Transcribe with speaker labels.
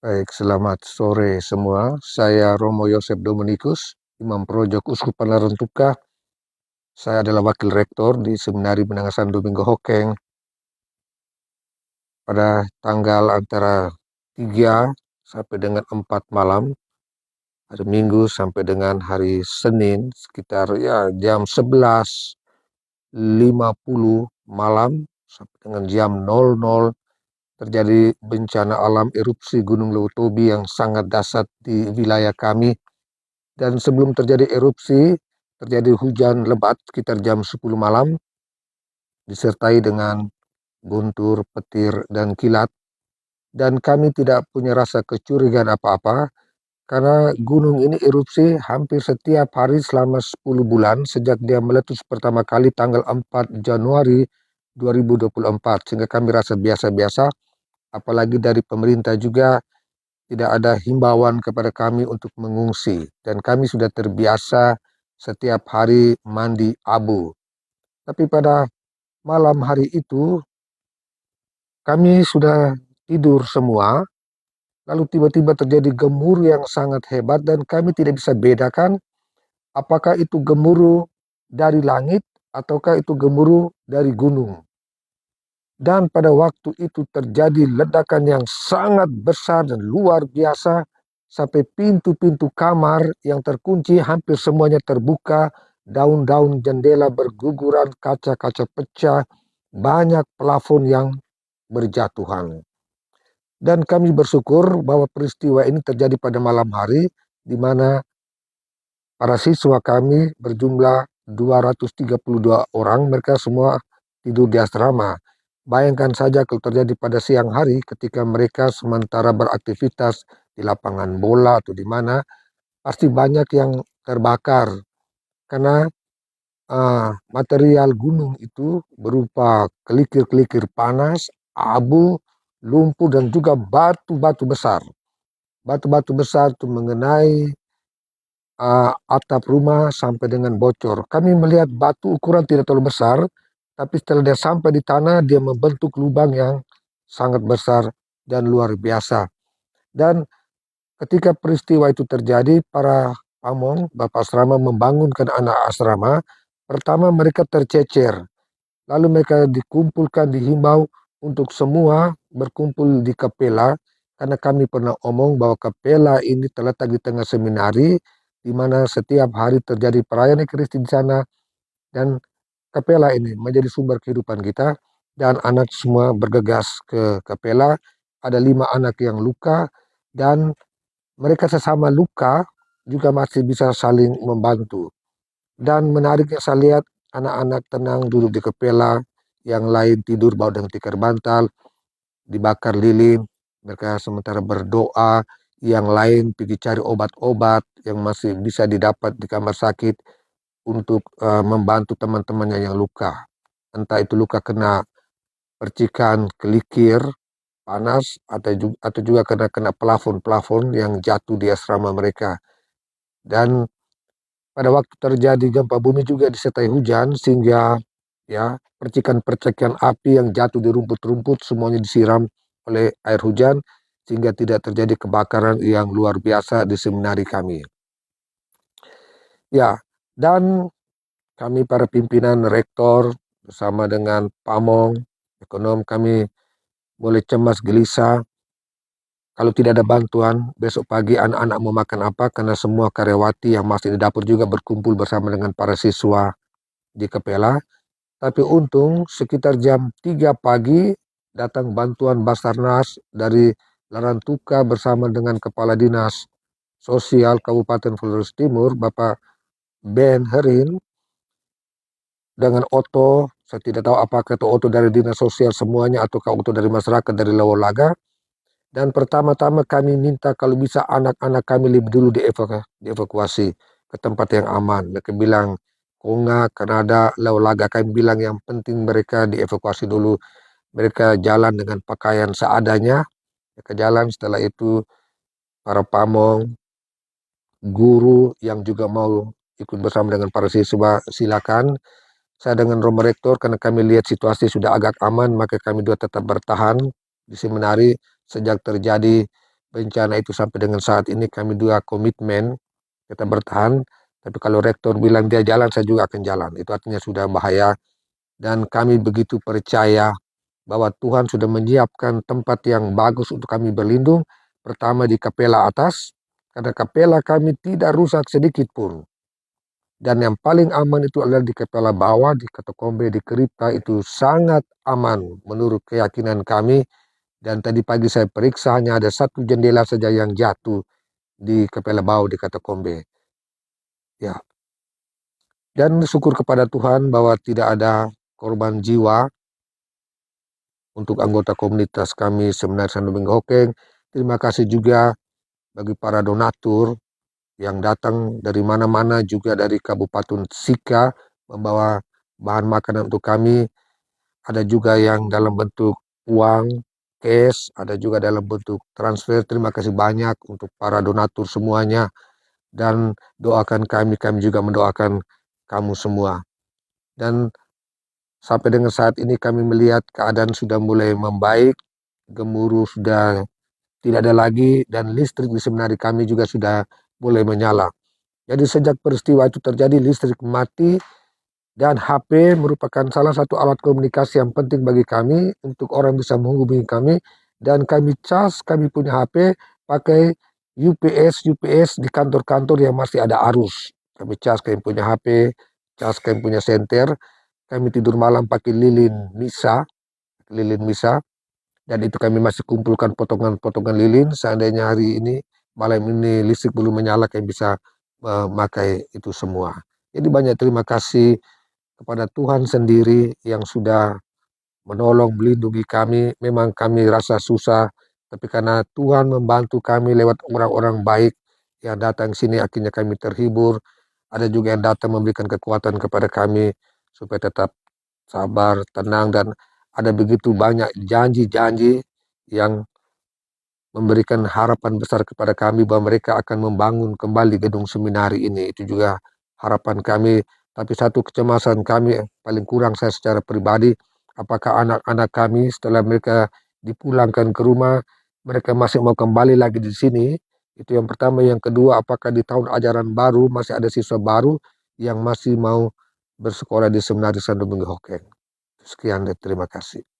Speaker 1: Baik, selamat sore semua. Saya Romo Yosef Dominikus, Imam Projok Uskupan Larantuka. Saya adalah Wakil Rektor di Seminari Penangasan Domingo Hokeng pada tanggal antara 3 sampai dengan 4 malam, hari Minggu sampai dengan hari Senin, sekitar jam 11.50 malam sampai dengan jam 00 terjadi bencana alam erupsi Gunung Leutobi yang sangat dahsyat di wilayah kami. Dan sebelum terjadi erupsi, terjadi hujan lebat sekitar jam 10 malam, disertai dengan guntur, petir, dan kilat. Dan kami tidak punya rasa kecurigaan apa-apa, karena gunung ini erupsi hampir setiap hari selama 10 bulan, sejak dia meletus pertama kali tanggal 4 Januari 2024. Sehingga kami rasa biasa-biasa, apalagi dari pemerintah juga tidak ada himbauan kepada kami untuk mengungsi, dan kami sudah terbiasa setiap hari mandi abu. Tapi pada malam hari itu kami sudah tidur semua, lalu tiba-tiba terjadi gemuruh yang sangat hebat dan kami tidak bisa bedakan apakah itu gemuruh dari langit ataukah itu gemuruh dari gunung. Dan pada waktu itu terjadi ledakan yang sangat besar dan luar biasa, sampai pintu-pintu kamar yang terkunci hampir semuanya terbuka, daun-daun jendela berguguran, kaca-kaca pecah, banyak plafon yang berjatuhan. Dan kami bersyukur bahwa peristiwa ini terjadi pada malam hari, di mana para siswa kami berjumlah 232 orang, mereka semua tidur di asrama. Bayangkan saja kalau terjadi pada siang hari ketika mereka sementara beraktivitas di lapangan bola atau di mana, pasti banyak yang terbakar karena material gunung itu berupa kelikir-kelikir panas, abu, lumpur, dan juga batu-batu besar. Batu-batu besar itu mengenai atap rumah sampai dengan bocor. Kami melihat batu ukuran tidak terlalu besar, tapi setelah dia sampai di tanah, dia membentuk lubang yang sangat besar dan luar biasa. Dan ketika peristiwa itu terjadi, para pamong, bapak asrama membangunkan anak asrama. Pertama mereka tercecer, lalu mereka dikumpulkan, dihimbau untuk semua berkumpul di kapela, karena kami pernah omong bahwa kapela ini terletak di tengah seminari, di mana setiap hari terjadi perayaan Ekaristi di sana, dan kapela ini menjadi sumber kehidupan kita. Dan anak semua bergegas ke kapela. Ada 5 anak yang luka, dan mereka sesama luka juga masih bisa saling membantu. Dan menariknya saya lihat anak-anak tenang duduk di kapela, yang lain tidur bawa dengan tikar bantal, dibakar lilin, mereka sementara berdoa, yang lain pergi cari obat-obat yang masih bisa didapat di kamar sakit untuk membantu teman-temannya yang luka. Entah itu luka kena percikan kelikir panas atau juga kena plafon-plafon yang jatuh di asrama mereka. Dan pada waktu terjadi gempa bumi juga disertai hujan, sehingga percikan-percikan api yang jatuh di rumput-rumput semuanya disiram oleh air hujan, sehingga tidak terjadi kebakaran yang luar biasa di seminari kami. Ya, dan kami para pimpinan rektor bersama dengan pamong, ekonom, kami boleh cemas gelisah kalau tidak ada bantuan besok pagi anak-anak mau makan apa, karena semua karyawati yang masih di dapur juga berkumpul bersama dengan para siswa di kapela. Tapi untung sekitar jam 3 pagi datang bantuan Basarnas dari Larantuka bersama dengan Kepala Dinas Sosial Kabupaten Flores Timur, Bapak Ben Herin, dengan oto. Saya tidak tahu apakah itu oto dari Dinas Sosial semuanya ataukah oto dari masyarakat dari Lawolaga. Dan pertama-tama kami minta kalau bisa anak-anak kami lebih dulu dievakuasi ke tempat yang aman. Mereka bilang Konga, Kanada, Lawolaga, kami bilang yang penting mereka dievakuasi dulu. Mereka jalan dengan pakaian seadanya, mereka jalan. Setelah itu para pamong, guru yang juga mau ikut bersama dengan para siswa, silakan. Saya dengan Romo Rektor, karena kami lihat situasi sudah agak aman, maka kami juga tetap bertahan di seminari sejak terjadi bencana itu sampai dengan saat ini kami dua komitmen kita bertahan. Tapi kalau rektor bilang dia jalan, saya juga akan jalan. Itu artinya sudah bahaya. Dan kami begitu percaya bahwa Tuhan sudah menyiapkan tempat yang bagus untuk kami berlindung. Pertama di kapela atas, karena kapela kami tidak rusak sedikit pun. Dan yang paling aman itu adalah di kapela bawah, di katakombe, di kripta, itu sangat aman menurut keyakinan kami. Dan tadi pagi saya periksa hanya ada satu jendela saja yang jatuh di kapela bawah di katakombe. Ya, dan syukur kepada Tuhan bahwa tidak ada korban jiwa untuk anggota komunitas kami Seminari Santo Domingo Hokeng. Terima kasih juga bagi para donatur yang datang dari mana-mana, juga dari Kabupaten Sika membawa bahan makanan untuk kami. Ada juga yang dalam bentuk uang, cash, ada juga dalam bentuk transfer. Terima kasih banyak untuk para donatur semuanya. Dan doakan kami juga mendoakan kamu semua. Dan sampai dengan saat ini kami melihat keadaan sudah mulai membaik, gemuruh sudah tidak ada lagi, dan listrik di seminari kami juga sudah mulai menyala. Jadi sejak peristiwa itu terjadi, listrik mati, dan HP merupakan salah satu alat komunikasi yang penting bagi kami untuk orang bisa menghubungi kami. Dan kami cas kami punya HP pakai UPS di kantor-kantor yang masih ada arus. Kami cas kami punya HP, cas kami punya senter. Kami tidur malam pakai lilin misa. Dan itu kami masih kumpulkan potongan-potongan lilin. Seandainya hari ini, malam ini listrik belum menyala, kami bisa memakai itu semua. Jadi banyak terima kasih kepada Tuhan sendiri yang sudah menolong, melindungi kami. Memang kami rasa susah, tapi karena Tuhan membantu kami lewat orang-orang baik yang datang sini, akhirnya kami terhibur. Ada juga yang datang memberikan kekuatan kepada kami supaya tetap sabar, tenang, dan ada begitu banyak janji-janji yang memberikan harapan besar kepada kami bahwa mereka akan membangun kembali gedung seminari ini. Itu juga harapan kami. Tapi satu kecemasan kami, paling kurang saya secara pribadi, apakah anak-anak kami setelah mereka dipulangkan ke rumah, mereka masih mau kembali lagi di sini? Itu yang pertama. Yang kedua, apakah di tahun ajaran baru masih ada siswa baru yang masih mau bersekolah di Seminari Santo Domingo Hokeng? Sekian dan terima kasih.